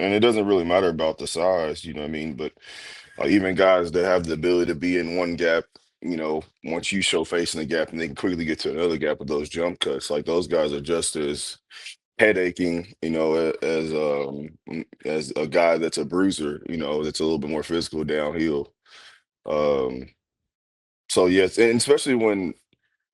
And it doesn't really matter about the size, you know what I mean? But even guys that have the ability to be in one gap, once you show face in the gap and they can quickly get to another gap with those jump cuts, like those guys are just as headaching, as a guy that's a bruiser, that's a little bit more physical downhill. Um, so yes, and especially when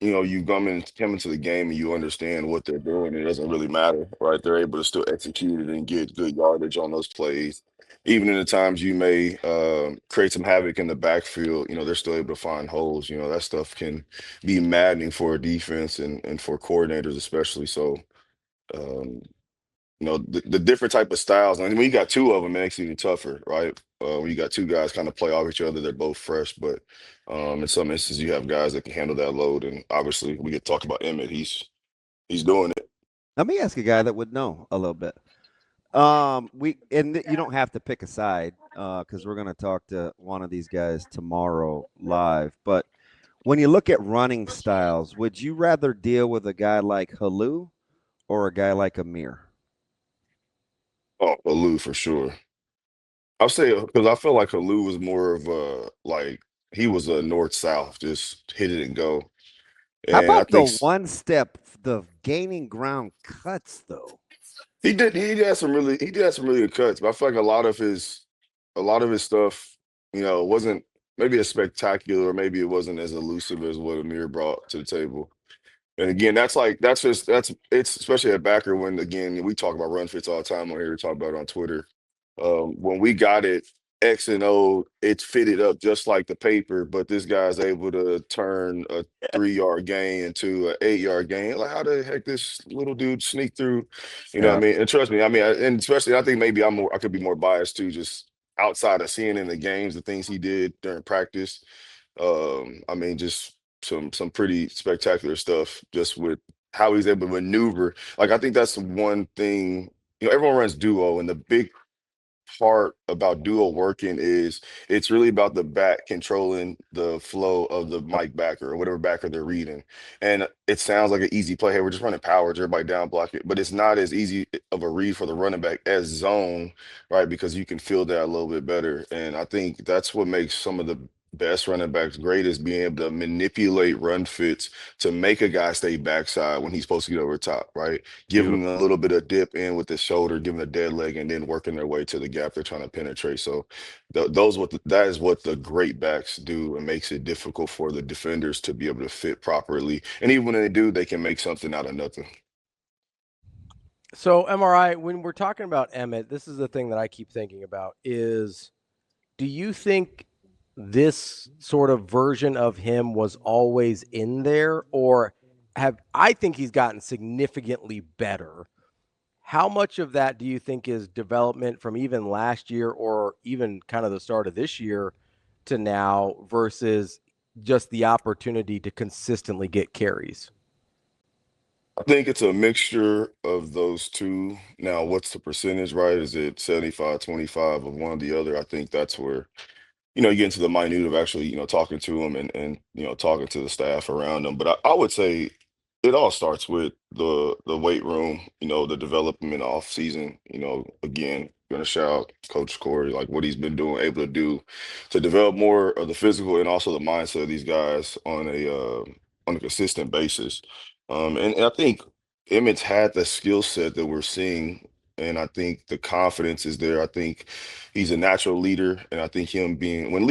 you come into the game and you understand what they're doing, it doesn't really matter, right? They're able to still execute it and get good yardage on those plays. Even in the times you may create some havoc in the backfield, they're still able to find holes. That stuff can be maddening for a defense and for coordinators especially. So um, the different type of styles. And when you got two of them, it makes it even tougher, right? When you got two guys kind of play off each other, they're both fresh, but in some instances, you have guys that can handle that load. And obviously, we get talked about Emmett. He's doing it. Let me ask a guy that would know a little bit. You don't have to pick a side because we're going to talk to one of these guys tomorrow live. But when you look at running styles, would you rather deal with a guy like Halu or a guy like Amir? Oh, Alou for sure. I'll say because I feel like Alou was more of a like he was a north south, just hit it and go. How And I about the think one step, the gaining ground cuts though? he did have some really good cuts, but I feel like a lot of his stuff, wasn't maybe as spectacular, or maybe it wasn't as elusive as what Amir brought to the table. And again, that's it's especially at backer when again we talk about run fits all the time on here. We talk about it on Twitter. When we got it X and O, it's fitted up just like the paper, but this guy's able to turn a 3 yard gain into an 8 yard gain. Like how the heck this little dude sneak through? You know what Yeah. I mean? And trust me, I mean, and especially I think maybe I could be more biased too, just outside of seeing in the games the things he did during practice. I mean, just some pretty spectacular stuff just with how he's able to maneuver. Like I think that's one thing. Everyone runs duo, and the big part about duo working is it's really about the back controlling the flow of the mic backer or whatever backer they're reading. And it sounds like an easy play. Hey, we're just running powers, everybody down block it. But it's not as easy of a read for the running back as zone, right? Because you can feel that a little bit better. And I think that's what makes some of the best running backs great is being able to manipulate run fits to make a guy stay backside when he's supposed to get over top, right? Giving them a Beautiful. little bit of dip in with the shoulder, giving a dead leg, and then working their way to the gap they're trying to penetrate. So that is what the great backs do, and makes it difficult for the defenders to be able to fit properly. And even when they do, they can make something out of nothing. So MRI, when we're talking about Emmett, this is the thing that I keep thinking about is do you think this sort of version of him was always in there or have I think he's gotten significantly better. How much of that do you think is development from even last year or even kind of the start of this year to now versus just the opportunity to consistently get carries? I think it's a mixture of those two. Now, what's the percentage, right? Is it 75-25 of one or the other? I think that's where you get into the minute of actually, talking to them and talking to the staff around them. But I would say it all starts with the weight room, the development off season. Again, gonna shout out Coach Corey, like what he's been doing, able to do to develop more of the physical and also the mindset of these guys on a consistent basis. And I think Emmett's had the skill set that we're seeing, and I think the confidence is there. I think he's a natural leader, and I think him being when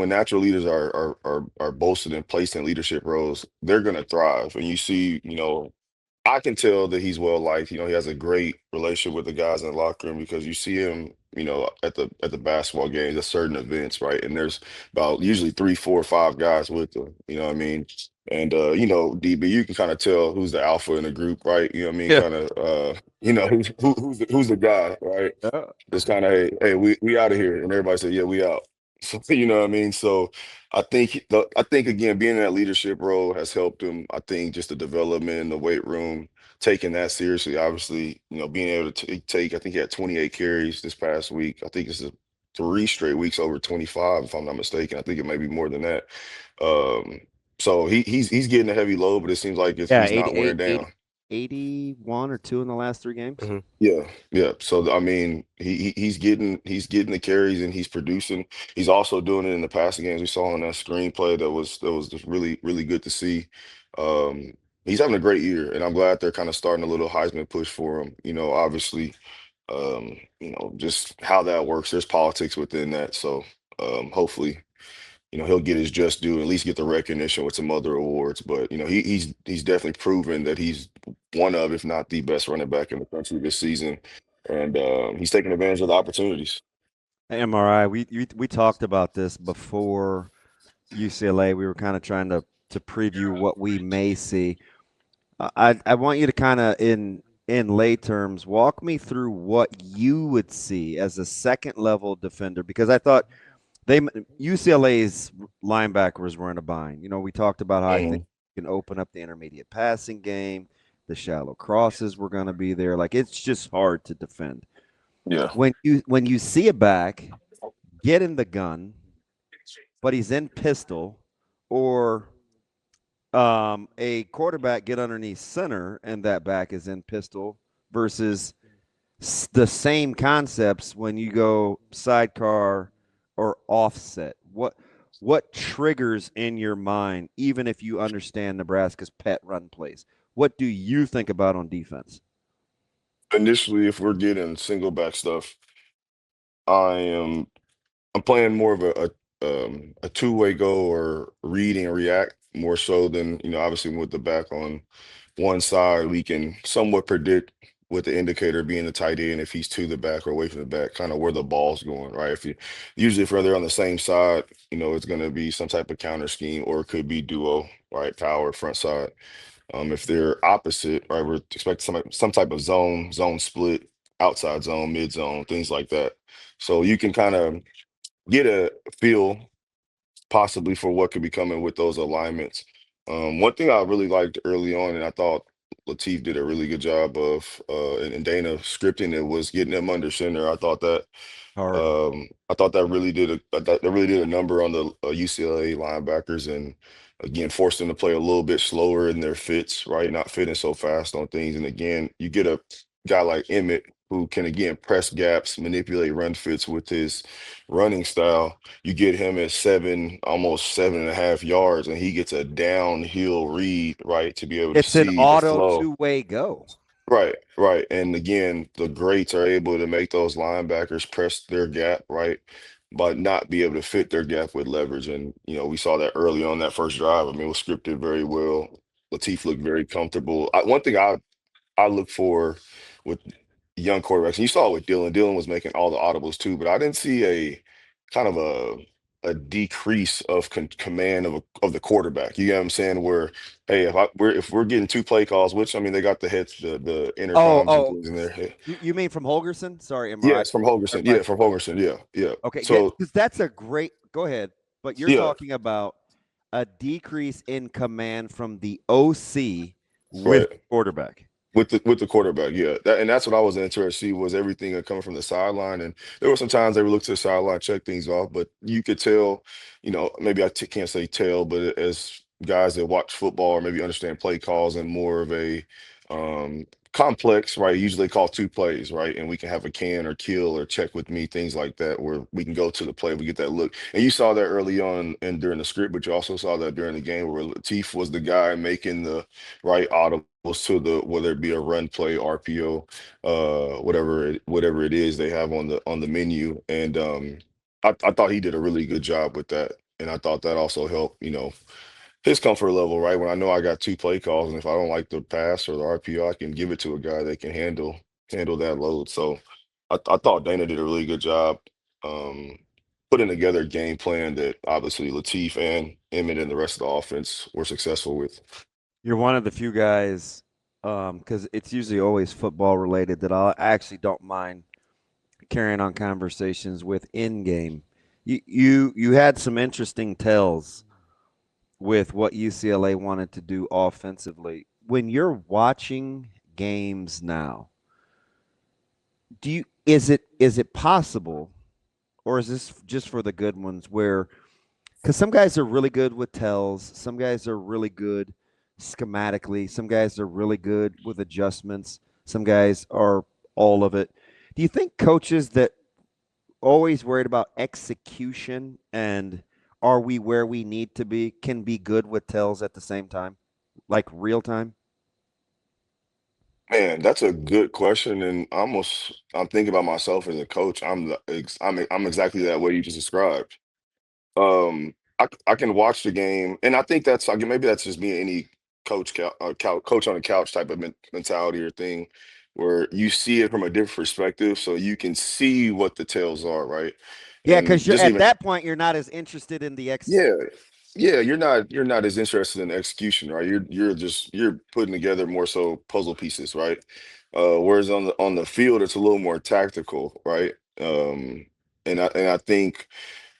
natural leaders are bolstered and placed in leadership roles, they're gonna thrive. And you see, I can tell that he's well liked. He has a great relationship with the guys in the locker room because you see him, at the basketball games at certain events, right? And there's about usually three, four, five guys with him. You know what I mean? And DB, you can kind of tell who's the alpha in the group, right? You know what I mean? Yeah. Kind of, who's the guy, right? Yeah. It's kind of, hey, we out of here, and everybody said, yeah, we out. So you know what I mean? So I think again, being in that leadership role has helped him. I think just the development in the weight room, taking that seriously. Obviously, being able to take. I think he had 28 carries this past week. I think this is three straight weeks over 25, if I'm not mistaken. I think it may be more than that. Um, so he's getting a heavy load, but it seems like Yeah, he's not wearing 88, down. 81 or 2 in the last 3 games. Mhm. Yeah. So I mean, he's getting the carries and he's producing. He's also doing it in the passing games. We saw on that screenplay that was just really good to see. Um, he's having a great year, and I'm glad they're kind of starting a little Heisman push for him. Obviously, just how that works. There's politics within that, so hopefully, he'll get his just due, at least get the recognition with some other awards. But he's definitely proven that he's one of, if not the best running back in the country this season, and he's taking advantage of the opportunities. MRI, we talked about this before UCLA. We were kind of trying to preview what we may see. I want you to kind of in lay terms walk me through what you would see as a second level defender, because I thought UCLA's linebackers were in a bind. We talked about how I think Mhm. you can open up the intermediate passing game. The shallow crosses were going to be there. Like, it's just hard to defend. Yeah. When you see a back get in the gun, but he's in pistol, or a quarterback get underneath center and that back is in pistol, versus the same concepts when you go sidecar or offset. What triggers in your mind, even if you understand Nebraska's pet run plays? What do you think about on defense? Initially, if we're getting single back stuff, I am I'm playing more of a two-way go or read and react more so than, obviously with the back on one side, we can somewhat predict with the indicator being the tight end if he's to the back or away from the back, kind of where the ball's going, right? If they're on the same side, it's going to be some type of counter scheme, or it could be duo, right? Power front side. If they're opposite, right, we're expecting some type of zone split, outside zone, mid zone, things like that. So you can kind of get a feel possibly for what could be coming with those alignments. One thing I really liked early on, and I thought Lateef did a really good job of, and Dana scripting it, was getting them under center. Hard. I thought that really did a number on the UCLA linebackers, and again forced them to play a little bit slower in their fits, right? Not fitting so fast on things. And again, you get a guy like Emmett who can again press gaps, manipulate run fits with his running style. You get him at almost 7.5 yards, and he gets a downhill read, right, to be able to It's an see the auto flow. two-way go. Right. And again, the greats are able to make those linebackers press their gap, right? But not be able to fit their gap with leverage. And, we saw that early on that first drive. I mean, it was scripted very well. Lateef looked very comfortable. One thing I look for with young quarterbacks, and you saw it with Dylan. Dylan was making all the audibles too, but I didn't see a kind of a decrease of command of the quarterback. You get what I'm saying? Where, hey, if we're getting two play calls, which I mean they got the Oh, intercoms and oh, things in there. Yeah, you mean from Holgerson? Sorry, yeah, MRI. it's from Hogerson. Clarify. Yeah, from Hogerson. Yeah. Okay, yeah, So because that's a great. Go ahead, but you're yeah, talking about a decrease in command from the OC with right. the quarterback. With the quarterback, yeah, and that's what I was interested to see, was everything coming from the sideline. And there were some times they would look to the sideline, check things off, but you could tell, maybe can't say tell, but as guys that watch football or maybe understand play calls and more of a complex, right? Usually they call two plays, right? And we can have a can or kill or check with me, things like that, where we can go to the play, we get that look. And you saw that early on and during the script, but you also saw that during the game where Lateef was the guy making the right audibles to the, whether it be a run play, RPO, whatever it is they have on the menu. And I thought he did a really good job with that. And I thought that also helped, his comfort level, right? When I know I got two play calls, and if I don't like the pass or the RPO, I can give it to a guy that can handle that load. So I thought Dana did a really good job um, putting together a game plan that obviously Lateef and Emmett and the rest of the offense were successful with. You're one of the few guys, because it's usually always football related, that I actually don't mind carrying on conversations with in game. You had some interesting tells with what UCLA wanted to do offensively. When you're watching games now, is it possible, or is this just for the good ones, where, because some guys are really good with tells, some guys are really good schematically. Some guys are really good with adjustments. Some guys are all of it. Do you think coaches that always worried about execution and are we where we need to be can be good with tells at the same time, like real time? Man, that's a good question, and I'm thinking about myself as a coach. I'm exactly that way you just described. I can watch the game, and I think that's like maybe that's just me, any coach on the couch type of mentality or thing, where you see it from a different perspective, so you can see what the tells are, right? Yeah, And because you're just at even that point, you're not as interested in the yeah, yeah, you're not as interested in execution, right? You're putting together more so puzzle pieces, right? Whereas on the field, it's a little more tactical, right? And I think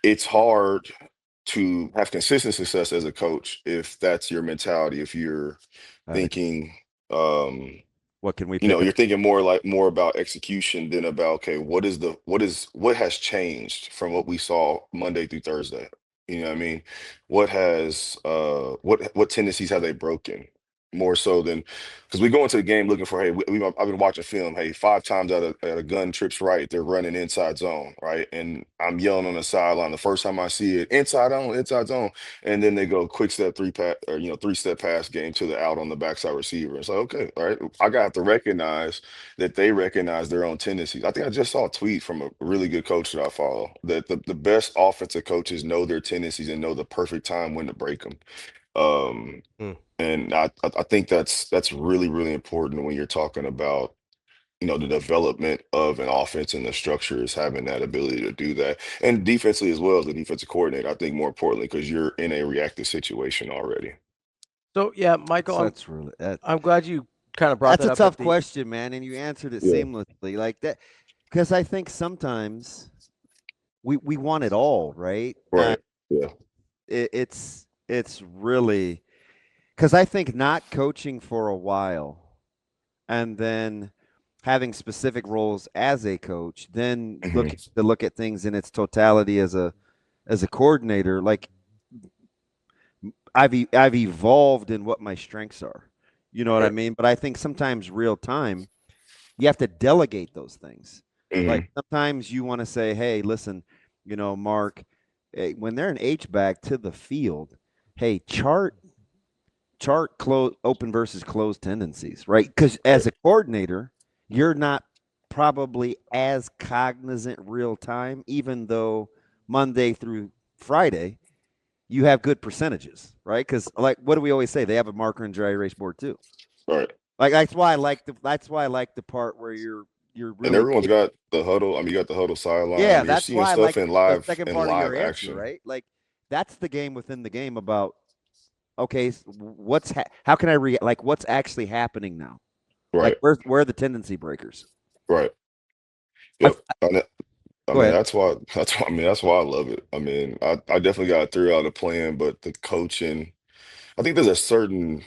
it's hard to have consistent success as a coach if that's your mentality. If you're thinking, um, what can we pick you're up? thinking more about execution than about, okay, what has changed from what we saw Monday through Thursday? You know what I mean? What tendencies have they broken? More so than because we go into the game looking for, hey, I've been watching film, hey, 5 times out of gun trips right, they're running inside zone, right? And I'm yelling on the sideline the first time I see it, inside zone, and then they go quick step three pass or 3-step pass game to the out on the backside receiver. It's like, okay, all right, I got to recognize that they recognize their own tendencies. I think I just saw a tweet from a really good coach that I follow that the best offensive coaches know their tendencies and know the perfect time when to break them. Um, Hmm. and I think that's really, really important when you're talking about, the development of an offense and the structure is having that ability to do that. And defensively as well as the defensive coordinator, I think more importantly, because you're in a reactive situation already. So yeah, Michael, So I'm that's really I'm glad you kind of brought that's that a up at tough the question, man, and you answered it Yeah. seamlessly like that. Because I think sometimes we want it all, right? And Right. Yeah. it's really because I think not coaching for a while and then having specific roles as a coach, then Hmm. look at things in its totality as a coordinator. Like I've evolved in what my strengths are. You know what I Right. mean? But I think sometimes real time you have to delegate those things. Like Hmm. sometimes you want to say, "Hey, listen, Mark, when they're an H back to the field, hey, chart close open versus closed tendencies, right? Because Right. as a coordinator, you're not probably as cognizant real time, even though Monday through Friday you have good percentages, right? Because like what do we always say? They have a marker and dry erase board too. Right. Like that's why I like the part where you're And really everyone's got the huddle. I mean, you got the huddle sideline. yeah, You're that's seeing why I stuff like in the live second in part of live your answer, action. right? Like that's the game within the game about okay, how can I like what's actually happening now? Like Right. where are the tendency breakers? Right. I, Yep. I go mean, ahead. that's why I love it. I mean, I definitely got through out the plan, but the coaching, I think there's a certain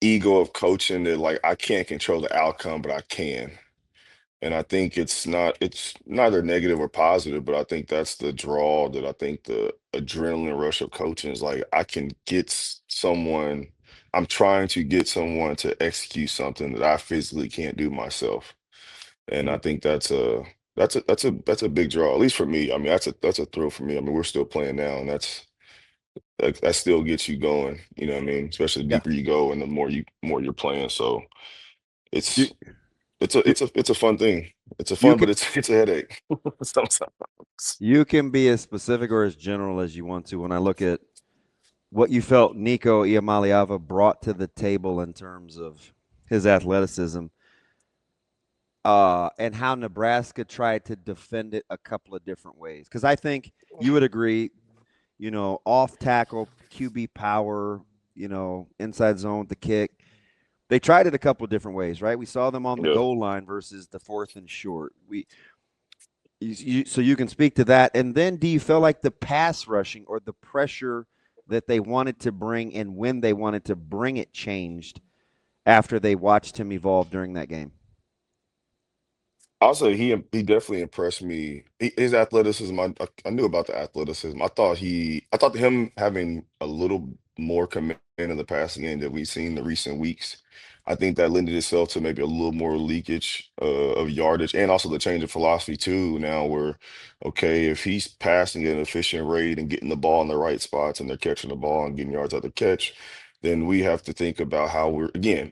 ego of coaching that like I can't control the outcome, but I can. And I think it's neither negative or positive, but I think that's the draw that I think the adrenaline rush of coaching is like I can get someone, I'm trying to get someone to execute something that I physically can't do myself. And I think that's a big draw, at least for me. I mean, that's a thrill for me. I mean, we're still playing now, and that still gets you going. You know what I mean? Especially the Yeah. deeper you go and the more you're playing. So You it's you, it's a fun thing. It's a you fun, can but it's a headache sometimes. you can be as specific or as general as you want to when I look at what you felt Nico Iamaliava brought to the table in terms of his athleticism, and how Nebraska tried to defend it a couple of different ways. Because I think you would agree, off tackle, QB power, inside zone with the kick. They tried it a couple of different ways, right? We saw them on the Yeah. goal line versus the fourth and short. So you can speak to that. And then do you feel like the pass rushing or the pressure that they wanted to bring and when they wanted to bring it changed after they watched him evolve during that game? I'll say he definitely impressed me. His athleticism, I knew about the athleticism. I thought him having a little more command of the passing game that we've seen in the recent weeks. I think that lended itself to maybe a little more leakage of yardage and also the change of philosophy too. Now we're okay if he's passing at an efficient rate and getting the ball in the right spots and they're catching the ball and getting yards out the catch, then we have to think about how we're again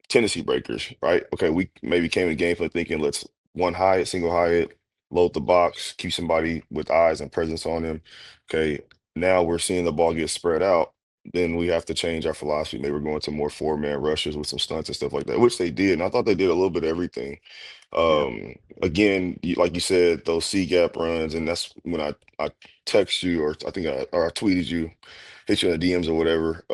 tendency breakers, right? Okay, we maybe came in game plan thinking let's one high, single high, load the box, keep somebody with eyes and presence on him. Okay, now we're seeing the ball get spread out. Then we have to change our philosophy. Maybe we're going to more four-man rushes with some stunts and stuff like that, which they did. And I thought they did a little bit of everything. Yeah. Again, like you said, those C gap runs, and that's when I text you or I think I tweeted you, hit you in the DMs or whatever,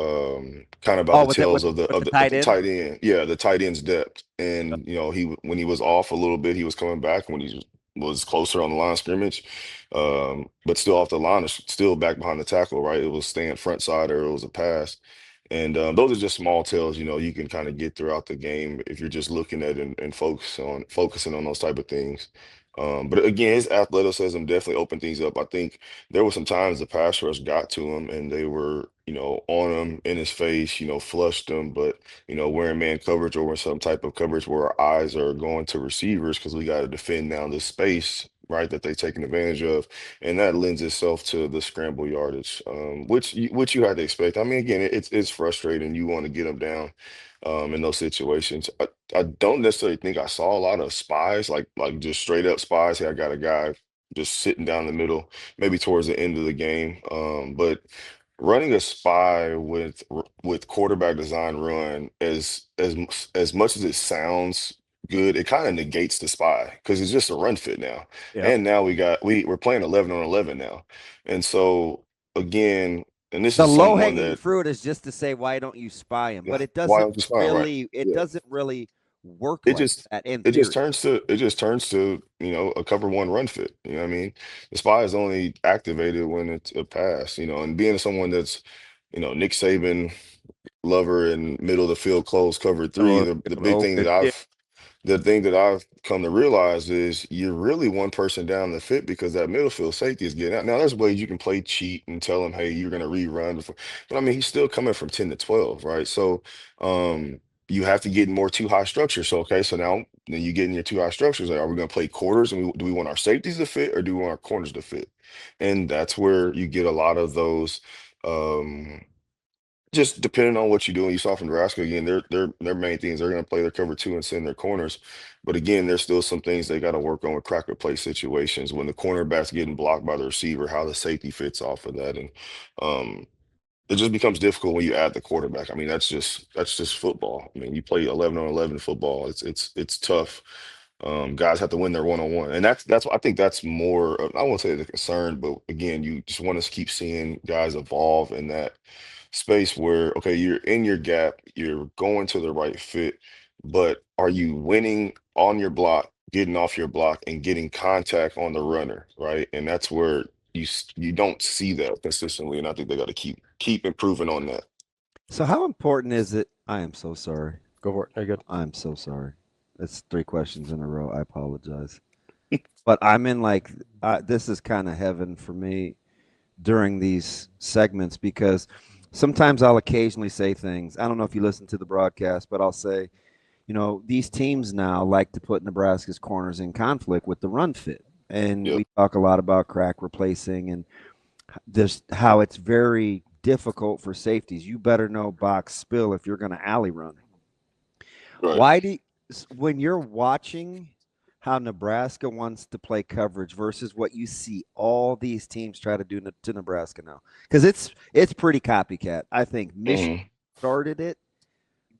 kind of about Oh, the with it tells of the with the of tight the end. tight end. Yeah, the tight end's depth. Yep. And when he was off a little bit, he was coming back. When he was closer on the line of scrimmage, but still off the line, still back behind the tackle, right? It was staying front side or it was a pass. And those are just small tells, you can kind of get throughout the game if you're just looking at and focusing on those type of things. But again, his athleticism definitely opened things up. I think there were some times the pass rush got to him and they were, on him in his face, flushed him, but wearing man coverage or some type of coverage where our eyes are going to receivers because we got to defend down this space, right, that they're taking advantage of, and that lends itself to the scramble yardage, which you had to expect. I mean, again, it's frustrating. You want to get them down in those situations. I don't necessarily think I saw a lot of spies, like just straight up spies. Hey, I got a guy just sitting down the middle, maybe towards the end of the game. But running a spy with quarterback design run as much as it sounds good, it kind of negates the spy because it's just a run fit now. Yep. And now we're playing 11 on 11 now. And so again, and this The is low someone hanging that fruit is just to say why don't you spy him, but why don't you spy, right? it Yeah. doesn't really work It like just that in it just theory. turns to a cover one run fit. You know what I mean? The spy is only activated when it's a pass, and being someone that's, Nick Saban lover and middle of the field close cover three, Oh, the big oh, thing good that shit. I've come to realize is you're really one person down the fit because that middle field safety is getting out. Now there's ways you can play cheat and tell him, hey, you're gonna rerun before, but I mean he's still coming from 10 to 12, right? So you have to get in more two high structures. So okay, so now then you get in your two high structures. Like, are we gonna play quarters and do we want our safeties to fit or do we want our corners to fit? And that's where you get a lot of those. Um, just depending on what you're doing, you saw from Nebraska again. Their main things they're going to play their cover two and send their corners, but again, there's still some things they got to work on with cracker play situations when the cornerback's getting blocked by the receiver, how the safety fits off of that, and it just becomes difficult when you add the quarterback. I mean, that's just football. I mean, you play 11 on 11 football. It's tough. Guys have to win their one on one, and that's I think that's more. I won't say the concern, but again, you just want to keep seeing guys evolve in that space where okay, you're in your gap, you're going to the right fit, but are you winning on your block, getting off your block, and getting contact on the runner, right? And that's where you don't see that consistently, and I think they got to keep improving on that. So how important is it? I am so sorry. Go for it. Are you good? I'm so sorry. That's three questions in a row. I apologize. But I'm in like this is kind of heaven for me during these segments because sometimes I'll occasionally say things. I don't know if you listen to the broadcast, but I'll say, these teams now like to put Nebraska's corners in conflict with the run fit. And Yep. we talk a lot about crack replacing and this how it's very difficult for safeties. You better know box spill if you're going to alley run. Right. Why do when you're watching how Nebraska wants to play coverage versus what you see all these teams try to do to Nebraska now? Because it's pretty copycat. I think Michigan Hmm. started it,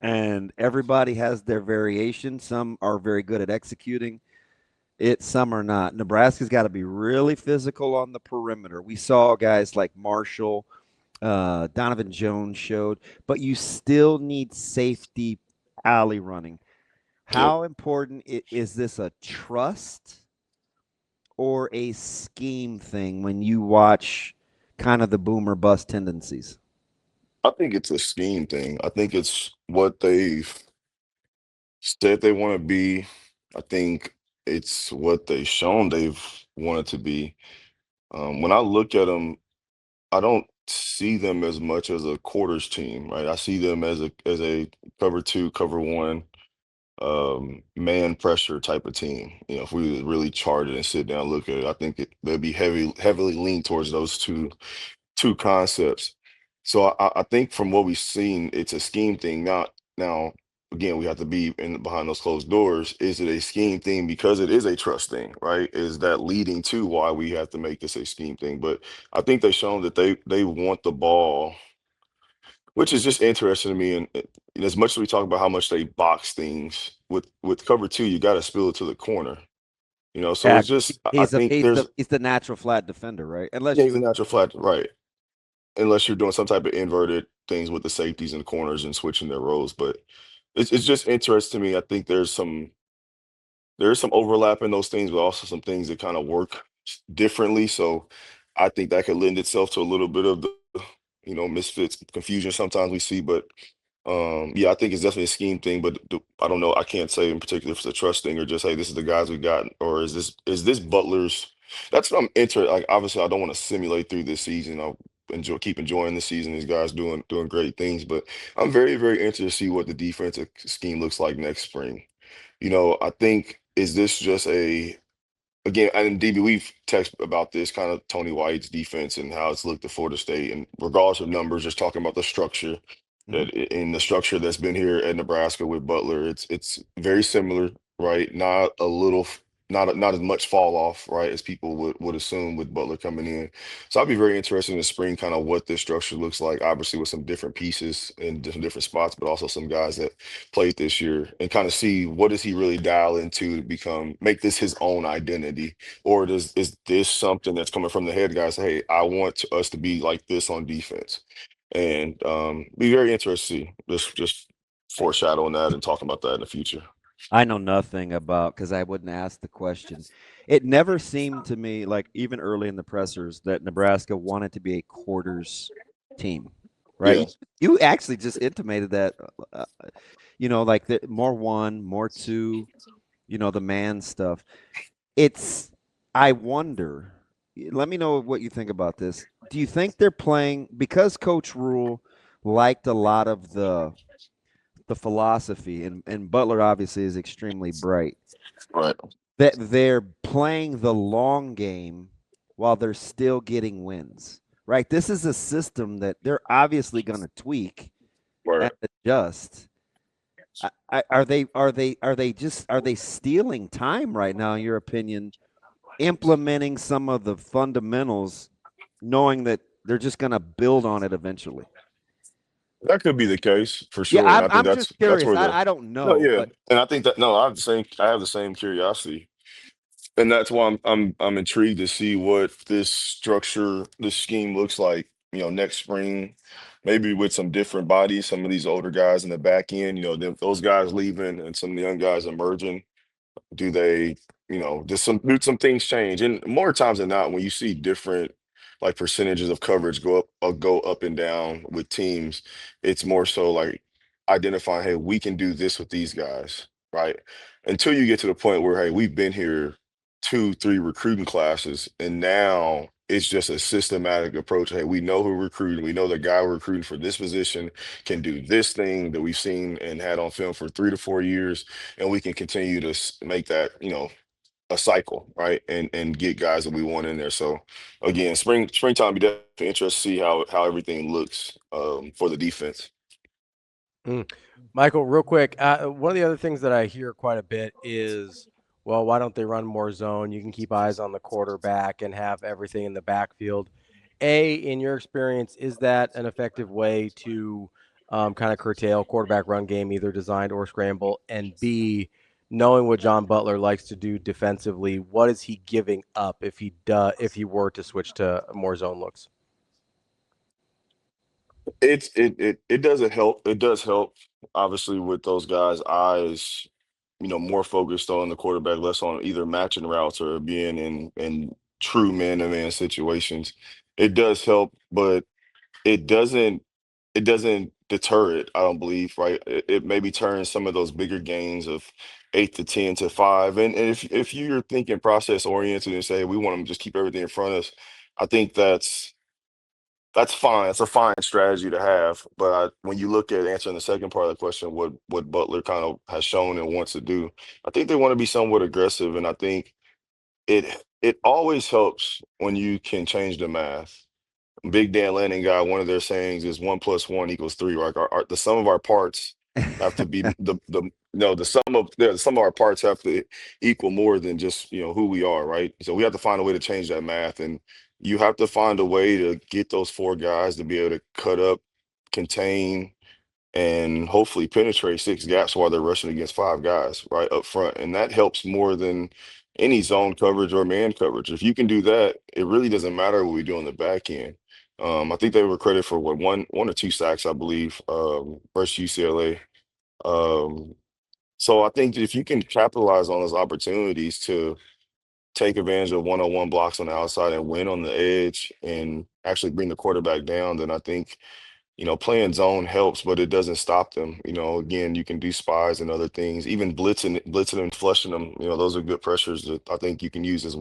and everybody has their variation. Some are very good at executing it, some are not. Nebraska's got to be really physical on the perimeter. We saw guys like Marshall, Donovan Jones showed, but you still need safety alley running. Yep. How important is this a trust or a scheme thing when you watch kind of the boomer bust tendencies? I think it's a scheme thing. I think it's what they've said they want to be. I think it's what they've shown they've wanted to be. When I look at them, I don't. see them as much as a quarters team, right? I see them as a cover two, cover one, man pressure type of team. If we really chart it and sit down and look at it, I think they'd be heavily leaned towards those two concepts. So I think from what we've seen, it's a scheme thing. Now again, we have to be in behind those closed doors. Is it a scheme thing because it is a trust thing, right? Is that leading to why we have to make this a scheme thing? But I think they've shown that they want the ball, which is just interesting to me. And as much as we talk about how much they box things with cover two, you got to spill it to the corner. So Yeah, it's just I he's a think there's he's the natural flat defender, right? yeah, Unless he's a you natural flat, right? Unless you're doing some type of inverted things with the safeties and corners and switching their roles. But it's just interesting to me. I think there's some overlap in those things, but also some things that kind of work differently. So I think that could lend itself to a little bit of the misfits confusion sometimes we see. But yeah, I think it's definitely a scheme thing. But I don't know. I can't say in particular if it's a trust thing or just hey, this is the guys we got, or is this Butler's? That's what I'm interested. Like obviously, I don't want to simulate through this season. I'll keep enjoying the season. These guys doing great things, but I'm very interested to see what the defensive scheme looks like next spring. I think is this just again, and DB, we've texted about this kind of Tony White's defense and how it's looked at Florida State, and regardless of numbers, just talking about the structure Mhm. in the structure that's been here at Nebraska with Butler, it's very similar, right? Not a little, not as much fall off, right, as people would assume with Butler coming in. So I'd be very interested in the spring, kind of what this structure looks like. Obviously, with some different pieces in some different spots, but also some guys that played this year, and kind of see what does he really dial into to make this his own identity, or is this something that's coming from the head guys? Hey, I want us to be like this on defense, and be very interested to see. Just foreshadowing that and talking about that in the future. I know nothing about because I wouldn't ask the question. It never seemed to me like even early in the pressers that Nebraska wanted to be a quarters team, right? Yeah, You actually just intimated that, like the more one, more two, the man stuff. It's, I wonder, let me know what you think about this. Do you think they're playing because Coach Rule liked a lot of the philosophy, and Butler obviously is extremely bright, right. that they're playing the long game while they're still getting wins, right? This is a system that they're obviously going to tweak Right. and adjust. Are they stealing time right now, in your opinion, implementing some of the fundamentals, knowing that they're just going to build on it eventually? That could be the case for Yeah, sure, and I I'm think I'm that's just that's curious. where I don't no, know, yeah, but and I think that no, I have the same curiosity. And that's why I'm intrigued to see what this structure, this scheme looks like, next spring, maybe with some different bodies, some of these older guys in the back end, those guys leaving and some of the young guys emerging. Do they, do some things change? And more times than not, when you see different like percentages of coverage go up and down with teams, it's more so like identifying, hey, we can do this with these guys, right? Until you get to the point where, hey, we've been here 2, 3 recruiting classes, and now it's just a systematic approach. Hey, we know who we're recruiting. We know the guy we're recruiting for this position can do this thing that we've seen and had on film for 3 to 4 years, and we can continue to make that a cycle, right? And get guys that we want in there. So again, springtime be definitely interested to see how everything looks for the defense. Mm. Michael, real quick, one of the other things that I hear quite a bit is, well, why don't they run more zone? You can keep eyes on the quarterback and have everything in the backfield. In your experience, is that an effective way to kind of curtail quarterback run game, either designed or scramble? And B, knowing what John Butler likes to do defensively, what is he giving up if he were to switch to more zone looks? It doesn't help. It does help, obviously, with those guys' eyes, more focused on the quarterback, less on either matching routes or being in true man-to-man situations. It does help, but it doesn't it doesn't deter it, I don't believe, right? It maybe turns some of those bigger gains of 8 to 10 to 5. And if you're thinking process oriented and say we want to just keep everything in front of us, I think That's fine. It's a fine strategy to have. But when you look at answering the second part of the question, what Butler kind of has shown and wants to do, I think they want to be somewhat aggressive, and I think it always helps when you can change the math. Big Dan Lanning guy, one of their sayings is 1 + 1 = 3. Like the sum of our parts have to be the no the sum of our parts have to equal more than just who we are, right? So we have to find a way to change that math, and you have to find a way to get those four guys to be able to cut up, contain, and hopefully penetrate six gaps while they're rushing against five guys right up front. And that helps more than any zone coverage or man coverage. If you can do that, it really doesn't matter what we do on the back end. I think they were credited for one or two sacks, I believe, versus UCLA. Um, so I think that if you can capitalize on those opportunities to take advantage of one-on-one blocks on the outside and win on the edge and actually bring the quarterback down, then I think playing zone helps, but it doesn't stop them. Again, you can do spies and other things, even blitzing and flushing them. Those are good pressures that I think you can use as